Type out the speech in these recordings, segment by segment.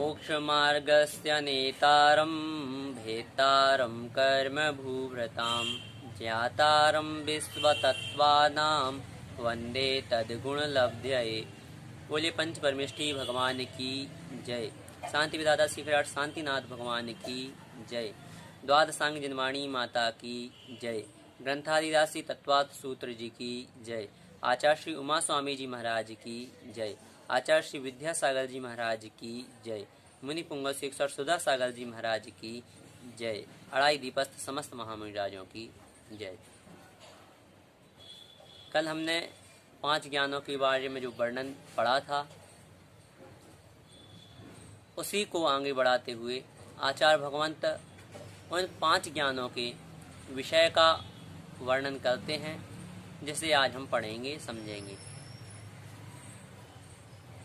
मोक्षमार्गस्य नेतारं भेत्तारं कर्मभूभृतां ज्ञातारं विश्वतत्त्वानां वन्दे तद्गुणलब्धये। बोले पंच परमेष्ठी भगवान की जय। शांति विधाता श्रीखराट शांतिनाथ भगवान की जय। द्वादशांग जनवाणी माता की जय। ग्रंथादिदासी तत्वार्थ सूत्र जी की जय। आचार्य श्री उमा स्वामी जी महाराज की जय। आचार्य श्री विद्यासागर जी महाराज की जय। मुनि पुंगव शिक्षर सुधा सागर जी महाराज की जय। अड़ाई दीपस्थ समस्त महामुनिराजों की जय। कल हमने 5 ज्ञानों के बारे में जो वर्णन पढ़ा था, उसी को आगे बढ़ाते हुए आचार्य भगवंत उन 5 ज्ञानों के विषय का वर्णन करते हैं, जिसे आज हम पढ़ेंगे, समझेंगे।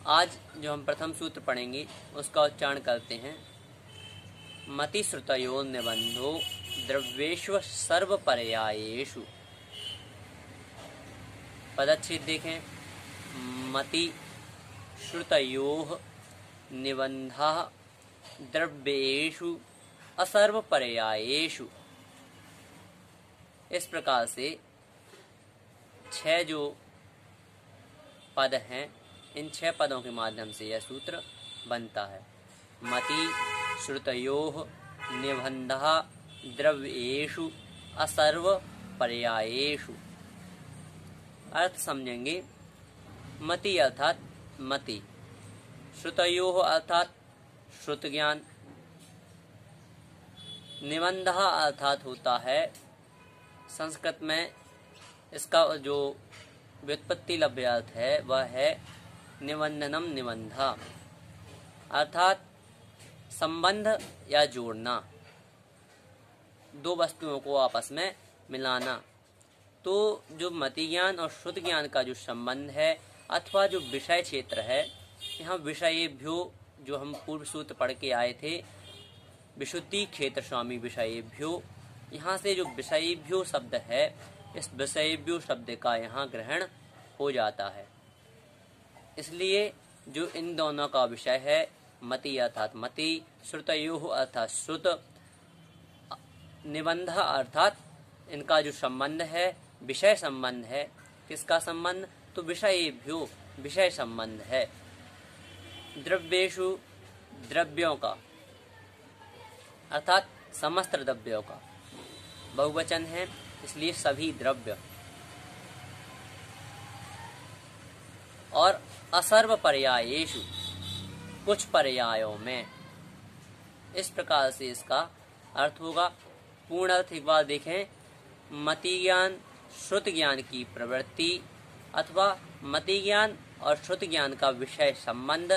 आज जो हम प्रथम सूत्र पढ़ेंगे उसका उच्चारण करते हैं। मति श्रुतयो निबंधो द्रव्येषु सर्वपर्यायेषु। पदच्छेद देखें। मति श्रुतयोः निबंधः द्रव्येषु असर्वपर्यायेषु। इस प्रकार से 6 जो पद हैं, इन 6 पदों के माध्यम से यह सूत्र बनता है। मति श्रुतयोः निबंधः द्रव्येषु असर्वपर्यायेषु। अर्थ समझेंगे। मति अर्थात मति, श्रुतयोः अर्थात श्रुत ज्ञान, निबंधः अर्थात होता है संस्कृत में इसका जो व्युत्पत्ति लभ्य अर्थ है वह है निबंधनम निबंधा, अर्थात संबंध या जोड़ना, 2 वस्तुओं को आपस में मिलाना। तो जो मति ज्ञान और श्रुत ज्ञान का जो संबंध है अथवा जो विषय क्षेत्र है, यहाँ विषयेभ्यो जो हम पूर्व सूत्र पढ़ के आए थे, विशुद्धि क्षेत्र स्वामी विषयेभ्यो, यहाँ से जो विषयेभ्यो शब्द है, इस विषयेभ्यो शब्द का यहाँ ग्रहण हो जाता है। इसलिए जो इन दोनों का विषय है, मति अर्थात मति, श्रुतयोः अर्थात श्रुत, निबंध अर्थात इनका जो संबंध है, विषय संबंध है। किसका संबंध? तो विषयेभ्यो, विषय संबंध है। द्रव्येषु, द्रव्यों का, अर्थात समस्त द्रव्यों का। बहुवचन है इसलिए सभी द्रव्य। और असर्व पर्यायेषु, कुछ पर्यायों में। इस प्रकार से इसका अर्थ होगा। पूर्ण अर्थ एक बार देखें। मति ज्ञान श्रुत ज्ञान की प्रवृत्ति अथवा मति ज्ञान और श्रुत ज्ञान का विषय संबंध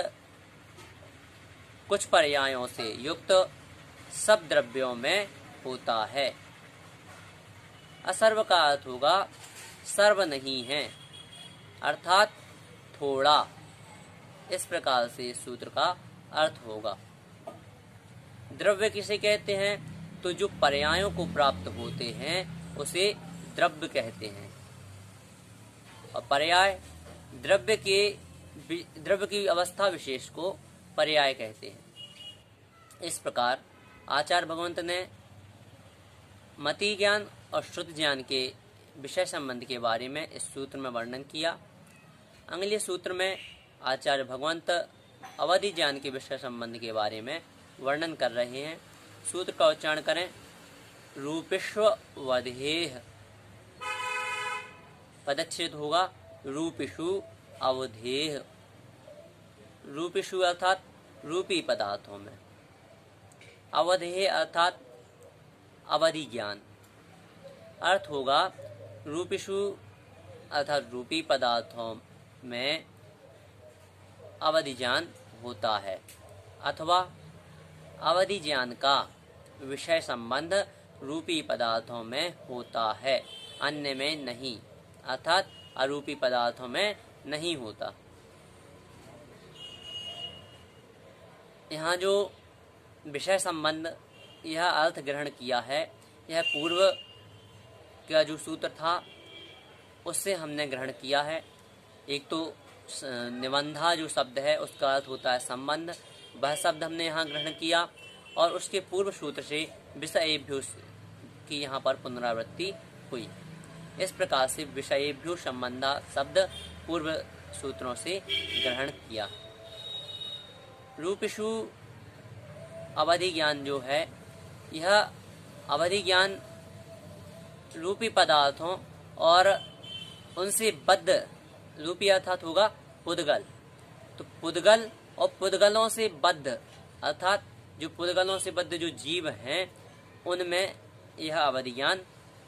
कुछ पर्यायों से युक्त सब द्रव्यों में होता है। असर्व का अर्थ होगा सर्व नहीं है, अर्थात थोड़ा। इस प्रकार से इस सूत्र का अर्थ होगा। द्रव्य किसे कहते हैं? तो जो पर्यायों को प्राप्त होते हैं उसे द्रव्य कहते हैं। और पर्याय द्रव्य की अवस्था विशेष को पर्याय कहते हैं। इस प्रकार आचार्य भगवंत ने मति ज्ञान और श्रुत ज्ञान के विषय संबंध के बारे में इस सूत्र में वर्णन किया। अगले सूत्र में आचार्य भगवंत अवधि ज्ञान के विषय संबंध के बारे में वर्णन कर रहे हैं। सूत्र का उच्चारण करें। रूपिष्ववधेः। पदच्छेद होगा रूपिषु अवधेः। रूपिषु अर्थात रूपी पदार्थों में, अवधेः अर्थात अवधि ज्ञान। अर्थ होगा रूपिषु अर्थात रूपी पदार्थों में अवधि ज्ञान होता है, अथवा अवधि ज्ञान का विषय संबंध रूपी पदार्थों में होता है, अन्य में नहीं, अर्थात अरूपी पदार्थों में नहीं होता। यहाँ जो विषय संबंध यह अर्थ ग्रहण किया है, यह पूर्व का जो सूत्र था उससे हमने ग्रहण किया है। एक तो निबंधा जो शब्द है उसका अर्थ होता है संबंध, वह शब्द हमने यहाँ ग्रहण किया और उसके पूर्व सूत्र से विषयेभ्यो की यहाँ पर पुनरावृत्ति हुई। इस प्रकार से विषयेभ्यो संबंधा शब्द पूर्व सूत्रों से ग्रहण किया। रूपेषु अवधि ज्ञान जो है, यह अवधि ज्ञान रूपी पदार्थों और उनसे बद्ध, रूपी अर्थात होगा पुद्गल, तो पुद्गल और पुद्गलों से बद्ध अर्थात जो पुद्गलों से बद्ध जो जीव हैं उनमें यह अवधि ज्ञान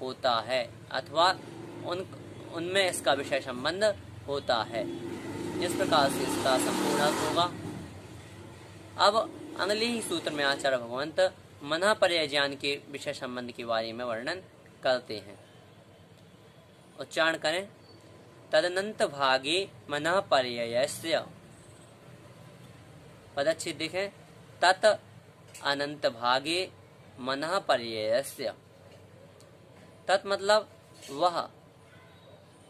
होता है अथवा उनमें इसका विषय संबंध होता है। इस प्रकार से इसका संपूर्ण अर्थ होगा। अब अगले ही सूत्र में आचार्य भगवंत मनः पर्याय ज्ञान के विषय संबंध के बारे में वर्णन करते हैं। उच्चारण करें। तदनंत भागे मनः पर्ययस्य, पदच्छेद देखें, तत् अनंत भागे मनः पर्ययस्य। तत् मतलब वह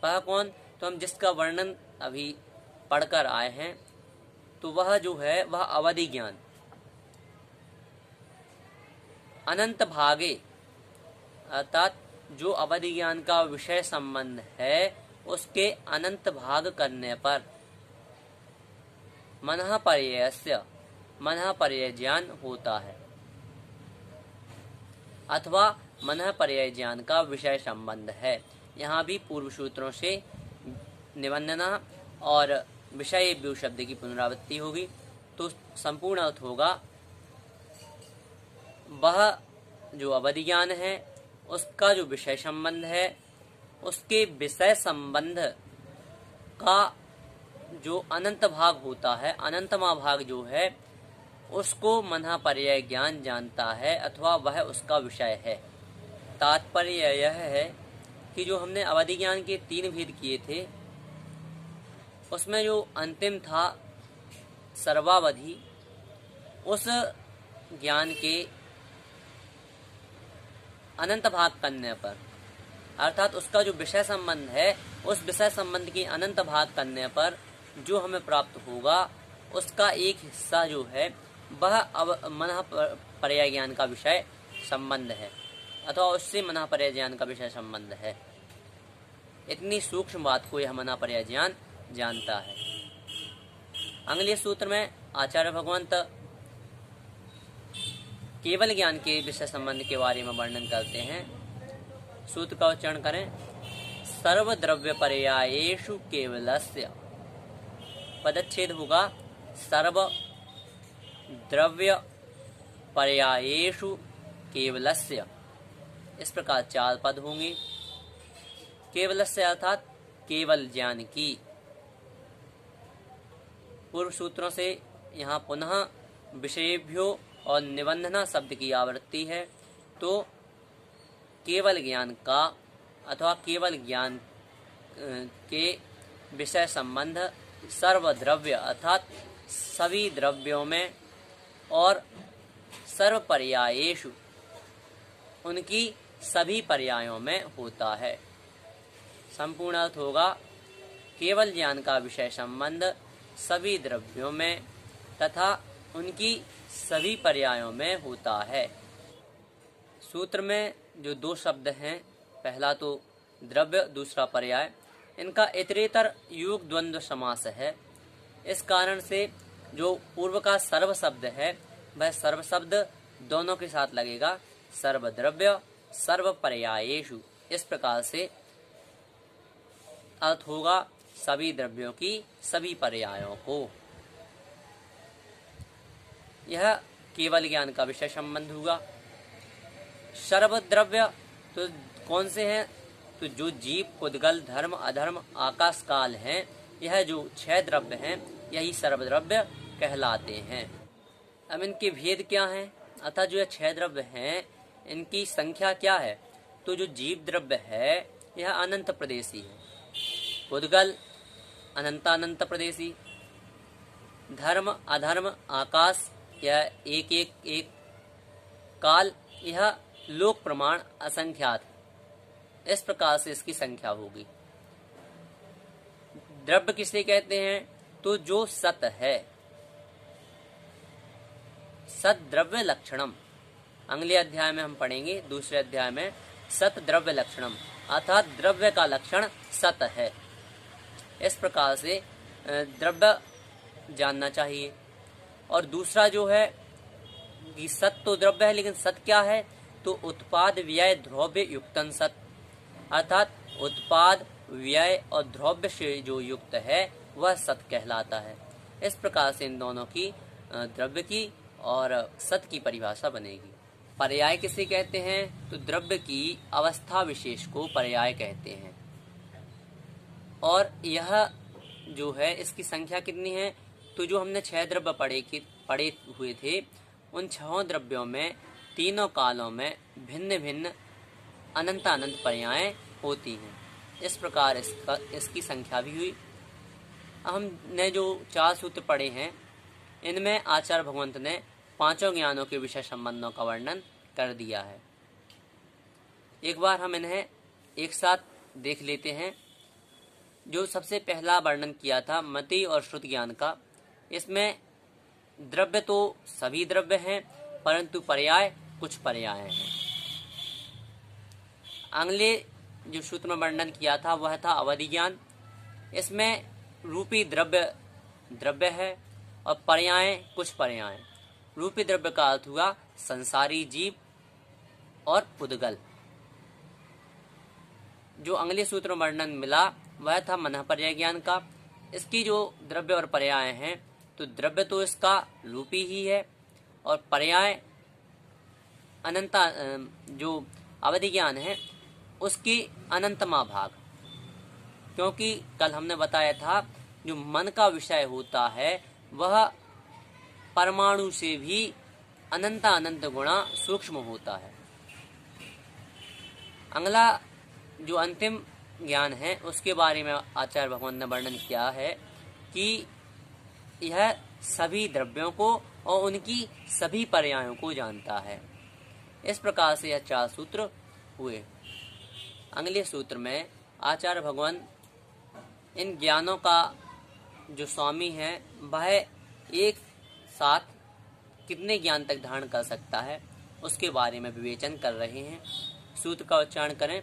कौन, तो हम जिसका वर्णन अभी पढ़कर आए हैं, तो वह जो है वह अवधि ज्ञान। अनंत भागे अर्थात जो अवधि ज्ञान का विषय संबंध है उसके अनंत भाग करने पर मनः पर्ययस्य, मनः पर्यय ज्ञान होता है अथवा मनः पर्यय ज्ञान का विषय संबंध है। यहाँ भी पूर्व सूत्रों से निबंधना और विषयेभ्यो शब्द की पुनरावृत्ति होगी, तो संपूर्ण अर्थ होगा वह जो अवधि ज्ञान है उसका जो विषय संबंध है उसके विषय संबंध का जो अनंत भाग होता है, अनंतमा भाग जो है उसको मनः पर्यय ज्ञान जानता है अथवा वह उसका विषय है। तात्पर्य यह है कि जो हमने अवधि ज्ञान के 3 भेद किए थे उसमें जो अंतिम था सर्वावधि, उस ज्ञान के अनंत भाग करने पर अर्थात उसका जो विषय संबंध है उस विषय संबंध के अनंत भाग करने पर जो हमें प्राप्त होगा उसका एक हिस्सा जो है वह मनः पर्याय ज्ञान का विषय संबंध है अथवा उससे मनः पर्याय ज्ञान का विषय संबंध है। इतनी सूक्ष्म बात को यह मनः पर्याय ज्ञान जानता है। अगले सूत्र में आचार्य भगवंत केवल ज्ञान के विषय संबंध के बारे में वर्णन करते हैं। सूत्र का उच्चारण करें। सर्वद्रव्य पर्यायेषु केवलस्य, पदच्छेद होगा सर्व द्रव्य पर्यायेषु केवलस्य। इस प्रकार 4 पद होंगे। केवलस्य अर्थात केवल ज्ञान की। पूर्व सूत्रों से यहाँ पुनः विषयेभ्यो और निबंधना शब्द की आवृत्ति है, तो केवल ज्ञान का अथवा केवल ज्ञान के विषय संबंध सर्वद्रव्य अर्थात सभी द्रव्यों में और सर्व पर्यायेषु उनकी सभी पर्यायों में होता है। संपूर्ण अर्थ होगा केवल ज्ञान का विषय संबंध सभी द्रव्यों में तथा उनकी सभी पर्यायों में होता है। सूत्र में जो 2 शब्द हैं, पहला तो द्रव्य, दूसरा पर्याय, इनका इतरेतर युग द्वंद्व समास है। इस कारण से जो पूर्व का सर्व शब्द है वह सर्व शब्द दोनों के साथ लगेगा, सर्वद्रव्य सर्व पर्यायेषु। इस प्रकार से अर्थ होगा सभी द्रव्यों की सभी पर्यायों को। यह केवल ज्ञान का विषय संबंध हुआ। सर्वद्रव्य तो कौन से हैं, तो जो जीव, पुद्गल, धर्म, अधर्म, आकाश, काल हैं, यह जो 6 द्रव्य हैं यही सर्वद्रव्य कहलाते हैं। अब इनके भेद क्या हैं, अतः जो यह 6 द्रव्य हैं इनकी संख्या क्या है, तो जो जीव द्रव्य है यह अनंत प्रदेशी है, पुद्गल अनंतानंत प्रदेशी, धर्म, अधर्म, आकाश यह एक एक एक, काल यह लोक प्रमाण असंख्यात। इस प्रकार से इसकी संख्या होगी। द्रव्य किसे कहते हैं, तो जो सत है, सत द्रव्य लक्षणम। अगले अध्याय में हम पढ़ेंगे, दूसरे अध्याय में, सत द्रव्य लक्षणम, अर्थात द्रव्य का लक्षण सत है। इस प्रकार से द्रव्य जानना चाहिए। और दूसरा जो है कि सत तो द्रव्य है, लेकिन सत क्या है, तो उत्पाद व्यय द्रव्य युक्तन सत, अर्थात उत्पाद व्यय और द्रव्य से जो युक्त है वह सत कहलाता है। इस प्रकार से इन दोनों की, द्रव्य की और सत की परिभाषा बनेगी। पर्याय किसे कहते हैं, तो द्रव्य की अवस्था विशेष को पर्याय कहते हैं। और यह जो है इसकी संख्या कितनी है, तो जो हमने 6 द्रव्य पढ़े हुए थे, उन 6 द्रव्यों में तीनों कालों में भिन्न भिन्न अनंत अनंत पर्याय होती हैं। इस प्रकार इसकी संख्या भी हुई। हमने जो 4 सूत्र पढ़े हैं, इनमें आचार्य भगवंत ने 5 ज्ञानों के विषय संबंधों का वर्णन कर दिया है। एक बार हम इन्हें एक साथ देख लेते हैं। जो सबसे पहला वर्णन किया था मति और श्रुत ज्ञान का, इसमें द्रव्य तो सभी द्रव्य हैं, परंतु पर्याय कुछ पर्याय हैं। अगले जो सूत्र में वर्णन किया था वह था अवधि ज्ञान। इसमें रूपी द्रव्य है और पर्याय कुछ पर्याय। रूपी द्रव्य का अर्थ हुआ संसारी जीव और पुद्गल। जो अगले सूत्र में वर्णन मिला वह था मनः पर्याय ज्ञान का। इसकी जो द्रव्य और पर्याय हैं, तो द्रव्य तो इसका रूपी ही है और पर्याय अनंता, जो अवधि ज्ञान है उसकी अनंतमा भाग। क्योंकि कल हमने बताया था जो मन का विषय होता है वह परमाणु से भी अनंत अनंत गुणा सूक्ष्म होता है। अगला जो अंतिम ज्ञान है उसके बारे में आचार्य भगवान ने वर्णन किया है कि यह सभी द्रव्यों को और उनकी सभी पर्यायों को जानता है। इस प्रकार से यह 4 सूत्र हुए। अगले सूत्र में आचार्य भगवान इन ज्ञानों का जो स्वामी है वह एक साथ कितने ज्ञान तक धारण कर सकता है उसके बारे में विवेचन कर रहे हैं। सूत्र का उच्चारण करें।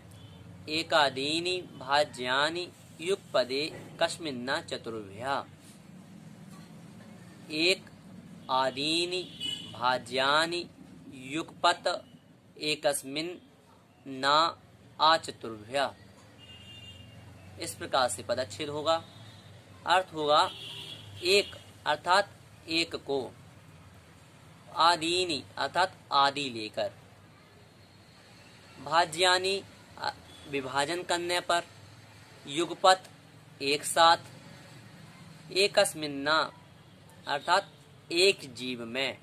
एकादीनि भाज्यानि युगपदे कस्मिन्ना चतुर्भ्या। एक आदीनि भाज्यानि युगपत एकस्मिन् न आचतुर्भ्या। इस प्रकार से पदच्छेद होगा। अर्थ होगा एक अर्थात एक को, आदीनि अर्थात आदि लेकर, भाज्यानि विभाजन करने पर, युगपत एक साथ, एकस्मिन्ना अर्थात एक जीव में,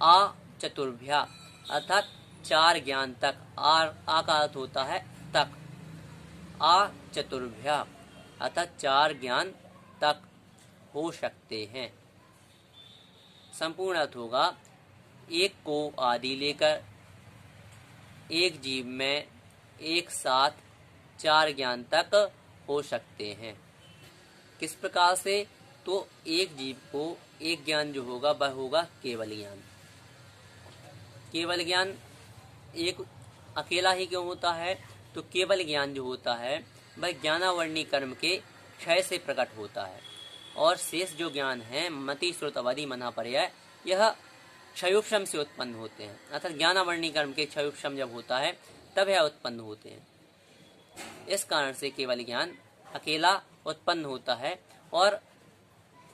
आ चतुर्भ्या अर्थात 4 ज्ञान तक। आ का अर्थ होता है तक। आ चतुर्भ्या अर्थात 4 ज्ञान तक हो सकते हैं। संपूर्ण अर्थ होगा एक को आदि लेकर एक जीव में एक साथ 4 ज्ञान तक हो सकते हैं। किस प्रकार से, तो एक जीव को एक ज्ञान जो होगा वह होगा केवल ज्ञान। केवल ज्ञान एक अकेला ही क्यों होता है, तो केवल ज्ञान जो होता है वह ज्ञानावर्णी कर्म के क्षय से प्रकट होता है। और शेष जो ज्ञान है मति श्रुत अवधि मनः पर्याय, यह क्षयोक्षम से उत्पन्न होते हैं। अर्थात ज्ञानावर्णी कर्म के क्षयोक्षम जब होता है तब यह उत्पन्न होते हैं। इस कारण से केवल ज्ञान अकेला उत्पन्न होता है। और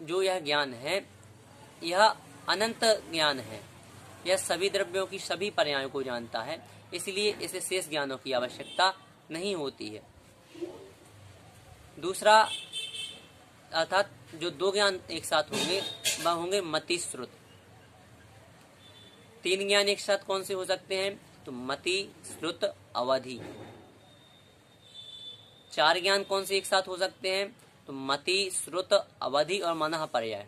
जो यह ज्ञान है यह अनंत ज्ञान है। यह सभी द्रव्यों की सभी पर्यायों को जानता है, इसलिए इसे शेष ज्ञानों की आवश्यकता नहीं होती है। दूसरा अर्थात जो 2 ज्ञान एक साथ होंगे वह होंगे मति श्रुत। 3 ज्ञान एक साथ कौन से हो सकते हैं, तो मति श्रुत अवधि। 4 ज्ञान कौन से एक साथ हो सकते हैं, तो मति श्रुत अवधि और मनः पर्याय।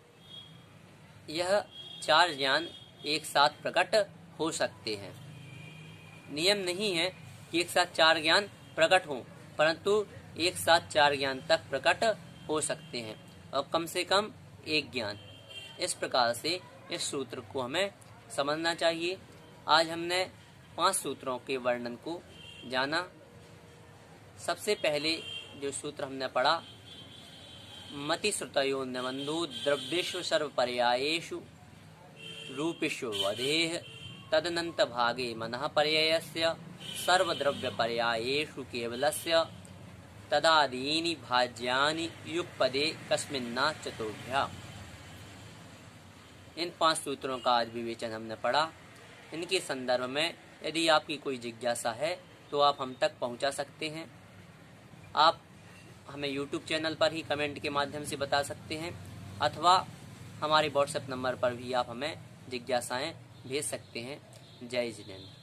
यह 4 ज्ञान एक साथ प्रकट हो सकते हैं। नियम नहीं है कि एक साथ 4 ज्ञान प्रकट हों, परंतु एक साथ 4 ज्ञान तक प्रकट हो सकते हैं और कम से कम एक ज्ञान। इस प्रकार से इस सूत्र को हमें समझना चाहिए। आज हमने 5 सूत्रों के वर्णन को जाना। सबसे पहले जो सूत्र हमने पढ़ा, मति श्रुतयो निबंधो द्रव्येषु सर्वपर्यायेषु रूपेषु वधेः तदनंत भागे मनः पर्ययस्य सर्वद्रव्यपर्यायेषु केवलस्य तदादीनि भाज्यानि युगपदे कस्मिन्ना चतुर्भ्या। इन 5 सूत्रों का आज विवेचन हमने पढ़ा। इनके संदर्भ में यदि आपकी कोई जिज्ञासा है तो आप हम तक पहुंचा सकते हैं। आप हमें YouTube चैनल पर ही कमेंट के माध्यम से बता सकते हैं, अथवा हमारे व्हाट्सएप नंबर पर भी आप हमें जिज्ञासाएं भेज सकते हैं। जय जिनेंद्र।